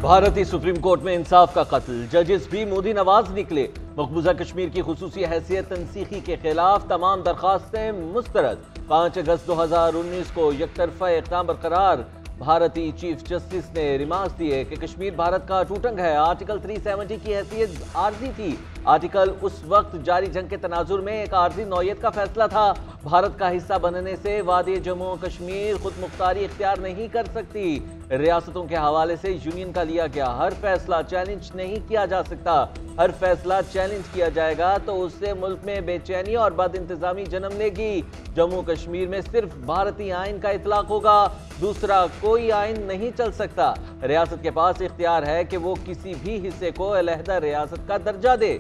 भारतीय supreme court में इंसाफ का कत्ल, जजेस भी मोदी नवाज निकले। मकबूजा कश्मीर की खुसूसी हैसियत तनसीखी के खिलाफ तमाम दरखास्तें मुस्तरद। 5 अगस्त 2019 को यकतरफा इक़दाम बरकरार। भारतीय चीफ जस्टिस ने रिमार्क्स दिए कि कश्मीर भारत का अटूट अंग है। आर्टिकल 370 की हैसियत आर्जी थी। आर्टिकल उस वक्त जारी जंग के तनाजुर में एक आर्जी नौयत का फैसला था। भारत का हिस्सा बनने से वादी जम्मू और कश्मीर खुद मुख्तारी इख्तियार नहीं कर सकती। रियासतों के हवाले से यूनियन का लिया गया हर फैसला चैलेंज नहीं किया जा सकता। हर फैसला चैलेंज किया जाएगा तो उससे मुल्क में बेचैनी और बद इंतजामी जन्म लेगी। जम्मू कश्मीर में सिर्फ भारतीय आइन का इतलाक होगा, दूसरा कोई आइन नहीं चल सकता। रियासत के पास इख्तियार है कि वो किसी भी हिस्से को अलहदा रियासत का दर्जा दे।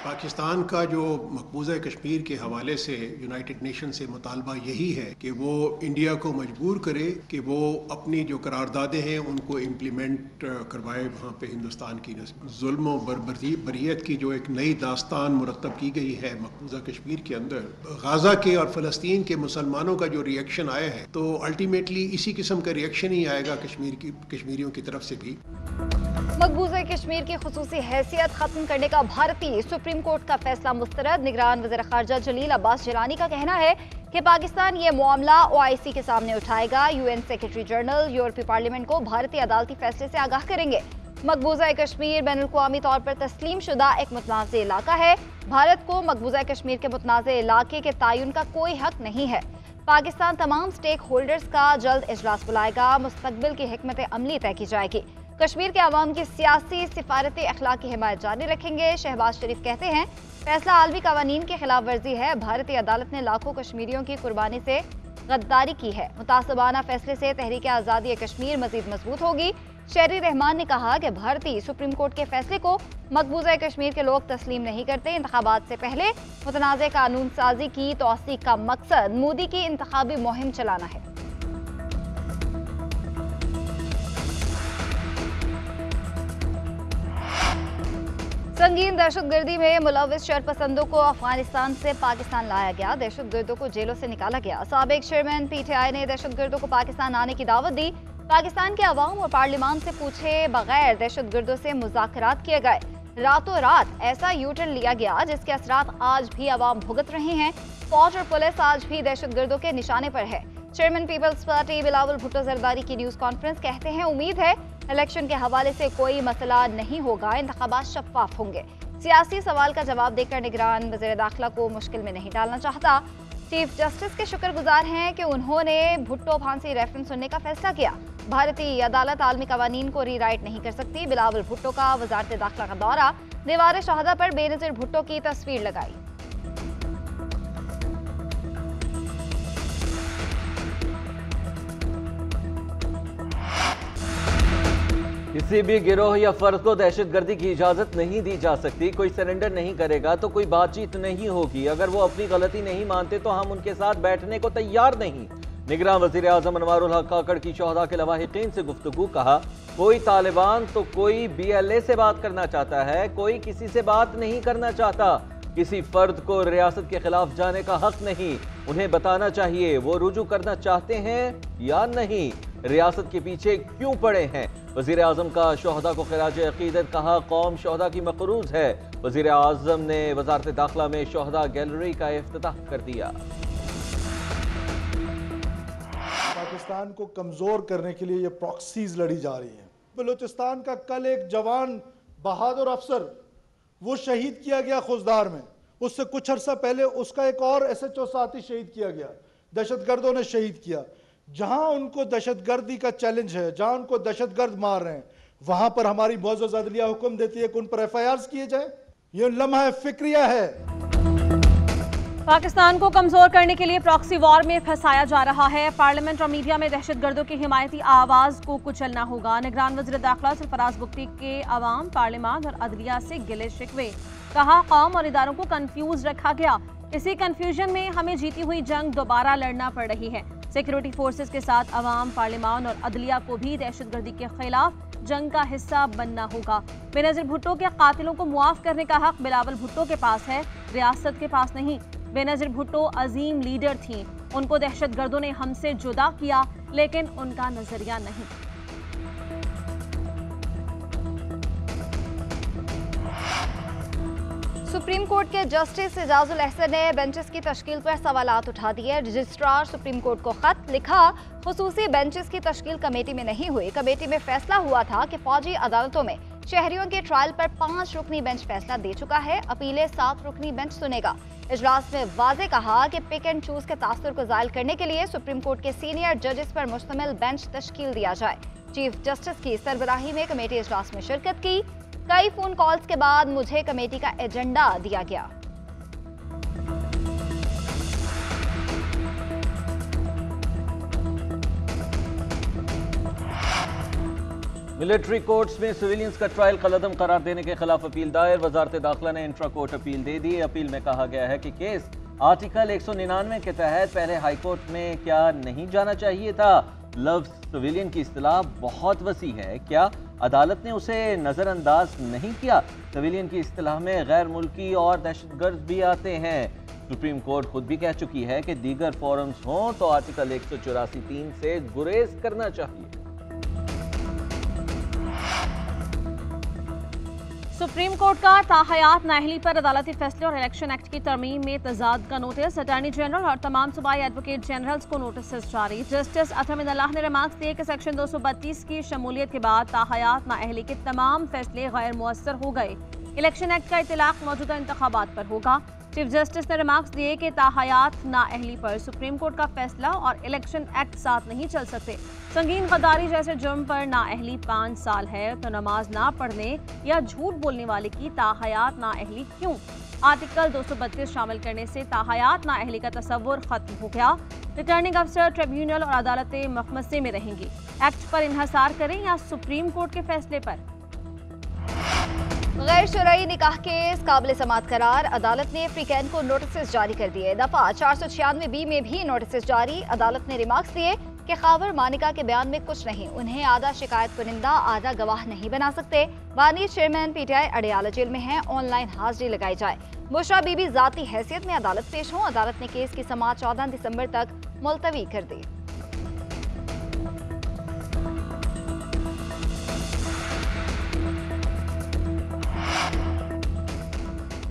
पाकिस्तान का जो मकबूजा कश्मीर के हवाले से यूनाइटेड नेशन से मुतालबा यही है कि वो इंडिया को मजबूर करे कि वो अपनी जो करारदादें हैं उनको इम्प्लीमेंट करवाए। वहाँ पे हिंदुस्तान की जुल्म और बरियत की जो एक नई दास्तान मुरतब की गई है मकबूजा कश्मीर के अंदर, गाजा के और फ़लस्तीन के मुसलमानों का जो रिएक्शन आया है, तो अल्टीमेटली इसी किस्म का रिएक्शन ही आएगा कश्मीरियों की तरफ से भी। मकबूजा कश्मीर की खुसूसी हैसियत खत्म करने का भारतीय सुप्रीम कोर्ट का फैसला मुस्तरद। निगरान वज़ीर ख़ारजा जलील अब्बास जिलानी का कहना है कि पाकिस्तान ये मामला OIC के सामने उठाएगा। UN सेक्रेटरी जनरल यूरोपीय पार्लियामेंट को भारतीय अदालती फैसले से आगाह करेंगे। मकबूजा कश्मीर बैनुल-अक़वामी तौर पर तस्लीम शुदा एक मुतनाज़ इलाका है। भारत को मकबूजा कश्मीर के मुतनाज़ इलाके के तयन का कोई हक नहीं है। पाकिस्तान तमाम स्टेक होल्डर्स का जल्द इजलास बुलाएगा। मुस्तकबिल की हिकमत अमली तय की जाएगी। कश्मीर के अवाम की सियासी सिफारती अखलाक की हिमायत जारी रखेंगे। शहबाज शरीफ कहते हैं फैसला आलमी कवानीन की खिलाफ वर्जी है। भारतीय अदालत ने लाखों कश्मीरियों की कुर्बानी से गद्दारी की है। मुतासबाना फैसले से तहरीक आज़ादी कश्मीर मजीद मजबूत होगी। शहरी रहमान ने कहा कि भारतीय सुप्रीम कोर्ट के फैसले को मकबूजा कश्मीर के लोग तस्लीम नहीं करते। इंतखाबात से पहले मुतनाज़ कानून साजी की तौसीक का मकसद मोदी की इंतखाबी मुहिम चलाना है। संगीन दहशतगर्दी में मुलविस शरपसंदों को अफगानिस्तान से पाकिस्तान लाया गया। दहशतगर्दों को जेलों से निकाला गया। साबिक चेयरमैन PTI ने दहशतगर्दों को पाकिस्तान आने की दावत दी। पाकिस्तान के अवाम और पार्लियामान से पूछे बगैर दहशतगर्दों से मुज़ाकरात किए गए। रातों रात ऐसा यूटर्न लिया गया जिसके असरात आज भी अवाम भुगत रहे हैं। फौज और पुलिस आज भी दहशतगर्दों के निशाने पर है। Chairman Peoples Party Bilawal Bhutto Zardari की न्यूज़ कॉन्फ्रेंस कहते हैं उम्मीद है इलेक्शन के हवाले से कोई मसला नहीं होगा, इंतखाबात शफाफ होंगे। सियासी सवाल का जवाब देकर निगरान वज़ीर दाखिला को मुश्किल में नहीं डालना चाहता। चीफ जस्टिस के शुक्रगुजार हैं कि उन्होंने भुट्टो फांसी रेफरेंस सुनने का फैसला किया। भारतीय अदालत आलमी कवानीन को रीराइट नहीं कर सकती। बिलावल भुट्टो का वजारत दाखिला का दौरा, दीवार शहादा पर बेनज़ीर भुट्टो की तस्वीर लगाई। किसी भी गिरोह या फर्द को दहशतगर्दी की इजाजत नहीं दी जा सकती। कोई सरेंडर नहीं करेगा तो कोई बातचीत नहीं होगी। अगर वो अपनी गलती नहीं मानते तो हम उनके साथ बैठने को तैयार नहीं। निगरान वज़ीर आज़म अनवारुल हक काकड़ की शोहदा के लवाहिकीन से गुफ्तगू। कहा कोई तालिबान तो कोई BLA से बात करना चाहता है, कोई किसी से बात नहीं करना चाहता। किसी फर्द को रियासत के खिलाफ जाने का हक नहीं। उन्हें बताना चाहिए वो रुजू करना चाहते हैं या नहीं, रियासत के पीछे क्यों पड़े हैं। वज़ीर आज़म का शोहदा को खिराज अक़ीदत। कहा कौम शोहदा की मक़रूज़ है। वज़ीर आज़म ने वज़ारत दाखिला में शोहदा गैलरी का इफ्तिताह कर दिया। पाकिस्तान को कमज़ोर करने के लिए ये प्रॉक्सीज लड़ी जा रही हैं। बलूचिस्तान का कल एक जवान बहादुर अफसर वो शहीद किया गया खुजदार में। उससे कुछ अर्सा पहले उसका एक और SHO साथी शहीद किया गया, दहशतगर्दों ने शहीद किया। जहां उनको दहशतगर्दी का चैलेंज है, जहां उनको दहशतगर्द मार रहे हैं, वहां पर हमारी मुअज़्ज़ज़ अदलिया हुक्म देती है कि उन पर FIRs किए जाए। ये लम्हा फिक्रिया है। पाकिस्तान को कमजोर करने के लिए प्रॉक्सी वॉर में फंसाया जा रहा है। पार्लियामेंट और मीडिया में दहशतगर्दों की हिमायती आवाज को कुचलना होगा। निगरान वज़ीर दाखिला सरफराज बुख्ती के अवाम, पार्लियामान और अदलिया से गिले शिकवे। कहा कौम और इदारों को कंफ्यूज रखा गया। इसी कंफ्यूजन में हमें जीती हुई जंग दोबारा लड़ना पड़ रही है। सिक्योरिटी फोर्सेस के साथ अवाम, पार्लियामान और अदलिया को भी दहशतगर्दी के खिलाफ जंग का हिस्सा बनना होगा। बेनज़ीर भुट्टो के कातिलों को मुआफ करने का हक बिलावल भुट्टो के पास है, रियासत के पास नहीं। बेनजीर भुट्टो अजीम लीडर थीं। उनको दहशतगर्दों ने हमसे जुदा किया, लेकिन उनका नजरिया नहीं। सुप्रीम कोर्ट के जस्टिस एजाजुल अहसन ने बेंचेस की तश्कील पर सवालात उठा दिए। रजिस्ट्रार सुप्रीम कोर्ट को खत लिखा, खुसूसी बेंचेस की तश्कील कमेटी में नहीं हुई। कमेटी में फैसला हुआ था कि फौजी अदालतों में शहरियों के ट्रायल पर 5 रुकनी बेंच फैसला दे चुका है, अपीलें 7 रुकनी बेंच सुनेगा। इजलास में वाजे कहा कि पिक एंड चूज के तासुर को जायल करने के लिए सुप्रीम कोर्ट के सीनियर जजेस पर मुश्तमिल बेंच तश्कील दिया जाए। चीफ जस्टिस की सरबराही में कमेटी इजलास में शिरकत की। कई फोन कॉल्स के बाद मुझे कमेटी का एजेंडा दिया गया। मिलिट्री कोर्ट्स में सिविलियंस का ट्रायल कलअदम करार देने के खिलाफ अपील दायर। वजारत दाखिला ने इंट्रा कोर्ट अपील दे दी। अपील में कहा गया है कि केस आर्टिकल 199 के तहत पहले हाई कोर्ट में क्या नहीं जाना चाहिए था। लफ्ज सिविलियन की इस्तिलाह बहुत वसी है, क्या अदालत ने उसे नजरअंदाज नहीं किया। सिविलियन की इस्तिलाह में गैर मुल्की और दहशतगर्द भी आते हैं। सुप्रीम कोर्ट खुद भी कह चुकी है कि दीगर फोरम्स हों तो आर्टिकल 184(3) से गुरेज करना चाहिए। सुप्रीम कोर्ट का ताहयात नाअहली पर अदालती फैसले और इलेक्शन एक्ट की तरमीम में तजाद का नोटिस। अटॉर्नी जनरल और तमाम सूबाई एडवोकेट जनरल्स को नोटिस जारी। जस्टिस अतहर अल्लाह ने रिमार्क्स दिए कि सेक्शन 232 की शमूलियत के बाद ताहयात नाअहली के तमाम फैसले गैर मुअस्सर हो गए। इलेक्शन एक्ट का इतलाक मौजूदा इंतखाबात पर होगा। चीफ जस्टिस ने रिमार्क्स दिए कि ताहयात नाअहली पर सुप्रीम कोर्ट का फैसला और इलेक्शन एक्ट साथ नहीं चल सकते। संगीन गद्दारी जैसे जुर्म पर नाअहली 5 साल है तो नमाज ना पढ़ने या झूठ बोलने वाले की ताहयात नाअहली क्यों? आर्टिकल 232 शामिल करने से ताहयात नाअहली का तस्वुर खत्म हो गया। रिटर्निंग अफसर, ट्रिब्यूनल और अदालतें मखमसे में रहेंगी। एक्ट पर इन्हसार करें या सुप्रीम कोर्ट के फैसले पर। गैर शरई निकाह केस काबिल समाअत करार। अदालत ने फ्रीकैन को नोटिस जारी कर दिए। दफा 496B में भी नोटिस जारी। अदालत ने रिमार्क्स दिए कि खावर मानिका के बयान में कुछ नहीं, उन्हें आधा शिकायत कुनिंदा आधा गवाह नहीं बना सकते। बानी चेयरमैन PTI अडयाला जेल में है, ऑनलाइन हाजिरी लगाई जाए। बुशरा बीबी जाती हैसियत में अदालत पेश हो। अदालत ने केस की समाअत 14 दिसंबर तक मुलतवी कर दी।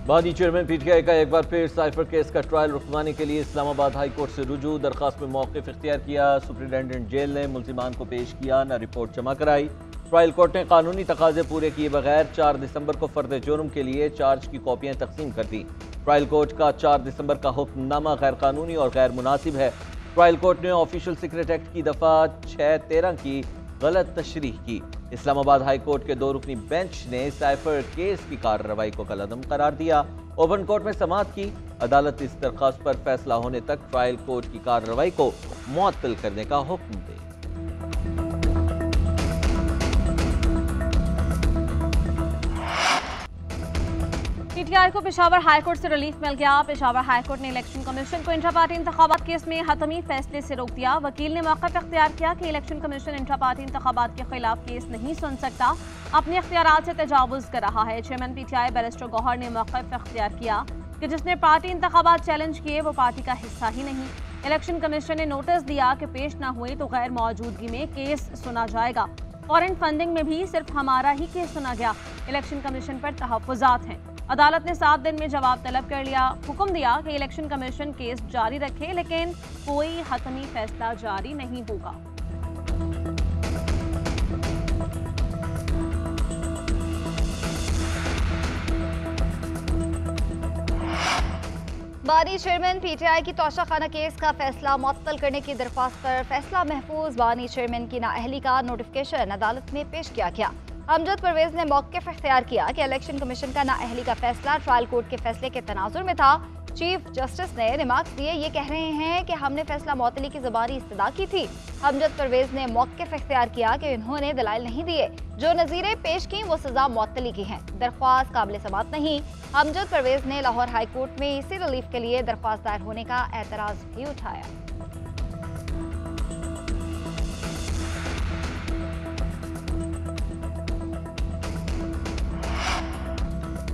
बानी चेयरमैन PTI का एक बार फिर साइफर केस का ट्रायल रुकवाने के लिए इस्लामाबाद हाई कोर्ट से रुजू। दरखास्त में मौक़िफ़ इख्तियार किया। सुप्रिटेंडेंट जेल ने मुल्जिमान को पेश किया, न रिपोर्ट जमा कराई। ट्रायल कोर्ट ने कानूनी तकाजे पूरे किए बगैर 4 दिसंबर को फर्द जुर्म के लिए चार्ज की कॉपियां तकसीम कर दी। ट्रायल कोर्ट का 4 दिसंबर का हुक्मनामा गैर कानूनी और गैर मुनासिब है। ट्रायल कोर्ट ने ऑफिशियल सीक्रेट एक्ट की दफ़ा 613 की गलत तशरीह की। इस्लामाबाद हाई कोर्ट के 2 रुकनी बेंच ने साइफर केस की कार्रवाई को कलअदम करार दिया। ओपन कोर्ट में समाअत की। अदालत इस दरख्वास्त पर फैसला होने तक ट्रायल कोर्ट की कार्रवाई को मुअत्तल करने का हुक्म दे। PTI को पेशावर हाई कोर्ट से रिलीफ मिल गया। पेशावर हाई कोर्ट ने इलेक्शन कमीशन को इंट्रा पार्टी इंतखाबात केस में हतमी फैसले से रोक दिया। वकील ने मौक़िफ़ इख्तियार किया कि इलेक्शन कमीशन इंट्रा पार्टी इंतखाबात के खिलाफ केस नहीं सुन सकता, अपने इख्तियारात से तजावुज़ कर रहा है। चेयरमैन PTI बैरिस्टर गौहर ने मौक़िफ़ इख्तियार किया कि जिसने पार्टी इंतखाबात चैलेंज किए वो पार्टी का हिस्सा ही नहीं। इलेक्शन कमीशन ने नोटिस दिया कि पेश न हुए तो गैर मौजूदगी में केस सुना जाएगा। फॉरेन फंडिंग में भी सिर्फ हमारा ही केस सुना गया। इलेक्शन कमीशन पर तहफ़्फ़ुज़ात हैं। अदालत ने 7 दिन में जवाब तलब कर लिया। हुक्म दिया कि इलेक्शन कमीशन केस जारी रखे, लेकिन कोई हतमी फैसला जारी नहीं होगा। बानी चेयरमैन PTI की तोशाखाना केस का फैसला मुअत्तल करने की दरख्वास्त पर फैसला महफूज बानी चेयरमैन की नाअहली का नोटिफिकेशन अदालत में पेश किया गया। अमजद परवेज ने मौक़िफ़ इख्तियार किया कि इलेक्शन कमीशन का नाअहली का फैसला ट्रायल कोर्ट के फैसले के तनाजुर में था। चीफ जस्टिस ने रिमार्क्स दिए, ये कह रहे हैं कि हमने फैसला मुअत्तली की ज़बानी इस्तदा की थी। अमजद परवेज ने मौक़िफ़ इख्तियार किया कि इन्होंने दलाइल नहीं दिए, जो नज़ीरें पेश की वो सज़ा मुअत्तली की हैं, दरख्वास्त काबिल समाअत नहीं। अमजद परवेज ने लाहौर हाई कोर्ट में इसी रिलीफ के लिए दरख्वास्त दायर होने का एतराज़ भी उठाया।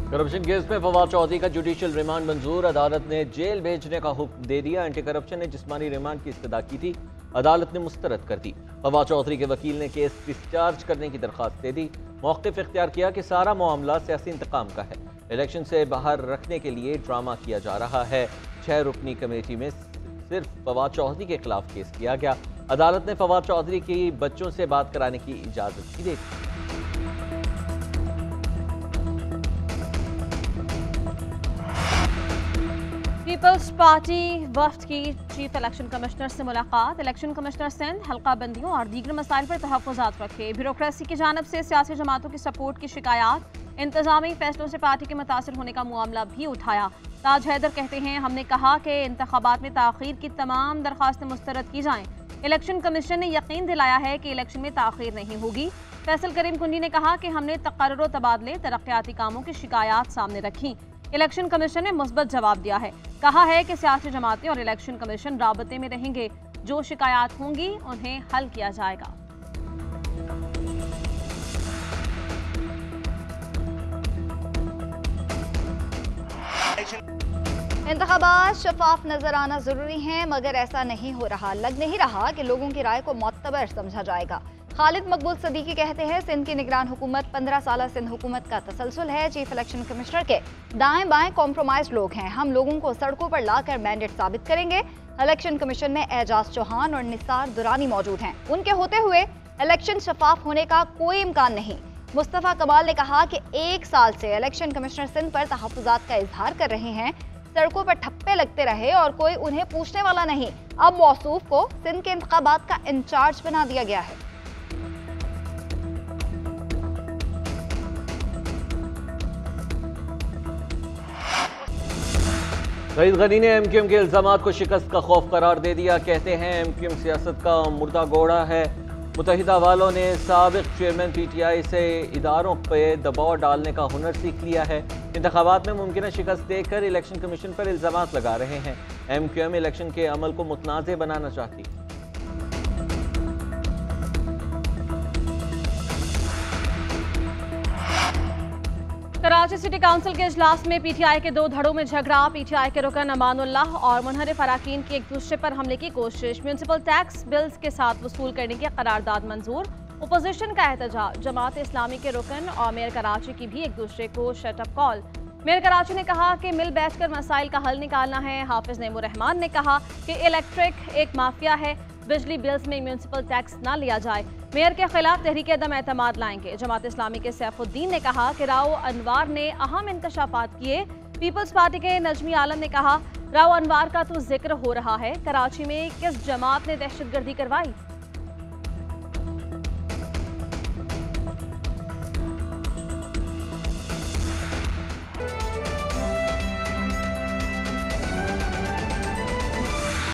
करप्शन केस में फवाद चौधरी का जुडिशियल रिमांड मंजूर, अदालत ने जेल भेजने का हुक्म दे दिया। एंटी करप्शन ने जिस्मानी रिमांड की इस्तदा की थी, अदालत ने मुस्तरद कर दी। फवाद चौधरी के वकील ने केस डिस्चार्ज करने की दरख्वास्त दे दी। मौक़िफ़ इख्तियार किया कि सारा मामला सियासी इंतकाम का है, इलेक्शन से बाहर रखने के लिए ड्रामा किया जा रहा है। 6 रुकनी कमेटी में सिर्फ फवाद चौधरी के खिलाफ केस किया गया। अदालत ने फवाद चौधरी की बच्चों से बात कराने की इजाज़त भी दे दी। पीपल्स पार्टी वफ्द की चीफ इलेक्शन कमिश्नर से मुलाकात। इलेक्शन कमिश्नर सिंध हल्का बंदियों और दीगर मसाइल पर तहफ़्फ़ुज़ात रखे। ब्यूरोक्रेसी की जानिब से सियासी जमातों की सपोर्ट की शिकायत, इंतजामी फैसलों से पार्टी के मुतासिर होने का मामला भी उठाया। ताज हैदर कहते हैं, हमने कहा कि इंतखाबात में ताख़ीर की तमाम दरख्वास्तें मुस्तरद की जाएँ। इलेक्शन कमीशन ने यकीन दिलाया है कि इलेक्शन में ताख़ीर नहीं होगी। फैसल करीम कुंडी ने कहा कि हमने तकर्रुर व तबादले तरक्याती कामों की शिकायत सामने रखी। इलेक्शन कमीशन ने मुस्बत जवाब दिया है, कहा है कि सियासी जमातें और इलेक्शन कमीशन राबते में रहेंगे, जो शिकायत होंगी उन्हें हल किया जाएगा। इंतखाबात शफाफ नजर आना जरूरी है, मगर ऐसा नहीं हो रहा। लग नहीं रहा कि लोगों की राय को मोतबर समझा जाएगा। खालिद मकबूल सदीकी कहते हैं, सिंध की निगरान हुकूमत 15 साल सिंध हुकूमत का तसलसल है। चीफ इलेक्शन कमिश्नर के दाएं बाएं कॉम्प्रोमाइज लोग हैं। हम लोगों को सड़कों पर लाकर मैंडेट साबित करेंगे। इलेक्शन कमीशन में एजाज चौहान और निसार दुरानी मौजूद हैं। उनके होते हुए इलेक्शन शफाफ होने का कोई इम्कान नहीं। मुस्तफ़ा कमाल ने कहा कि 1 साल से इलेक्शन कमिश्नर सिंध पर तहफ़्फ़ुज़ात का इजहार कर रहे हैं। सड़कों पर ठप्पे लगते रहे और कोई उन्हें पूछने वाला नहीं। अब मौसूफ को सिंध के इंतखाबात का इंचार्ज बना दिया गया है। सईद गनी ने एमक्यूएम के इल्जामात को शिकस्त का खौफ करार दे दिया। कहते हैं एमक्यूएम सियासत का मुर्दा घोड़ा है। मुत्तहिदा वालों ने साबिक चेयरमैन पीटीआई से इदारों पे दबाव डालने का हुनर सीख लिया है। इंतखाबात में मुमकिन शिकस्त देकर इलेक्शन कमीशन पर इल्जामात लगा रहे हैं। एमक्यूएम इलेक्शन के अमल को मुतनाज़ बनाना चाहती है। कराची सिटी काउंसिल के इजलास में पीटीआई के 2 धड़ों में झगड़ा। पीटीआई के रुकन अमानुल्लाह और मुनहरिफ अराकीन की एक दूसरे पर हमले की कोशिश। म्यूनसिपल टैक्स बिल्स के साथ वसूल करने की करारदाद मंजूर। अपोजिशन का एहतजाज। जमात इस्लामी के रुकन और मेयर कराची की भी एक दूसरे को शटअप कॉल। मेयर कराची ने कहा कि मिल बैठकर मसाइल का हल निकालना है। हाफिज नईमुर रहमान ने कहा कि इलेक्ट्रिक एक माफिया है, बिजली बिल्स में म्यूनसिपल टैक्स ना लिया जाए। मेयर के खिलाफ तहरीक अदम एतमाद लाएंगे। जमात इस्लामी के सैफुद्दीन ने कहा कि राव अनवार ने अहम इंकशाफात किए। पीपल्स पार्टी के नजमी आलम ने कहा, राव अनवार का तो जिक्र हो रहा है, कराची में किस जमात ने दहशतगर्दी करवाई।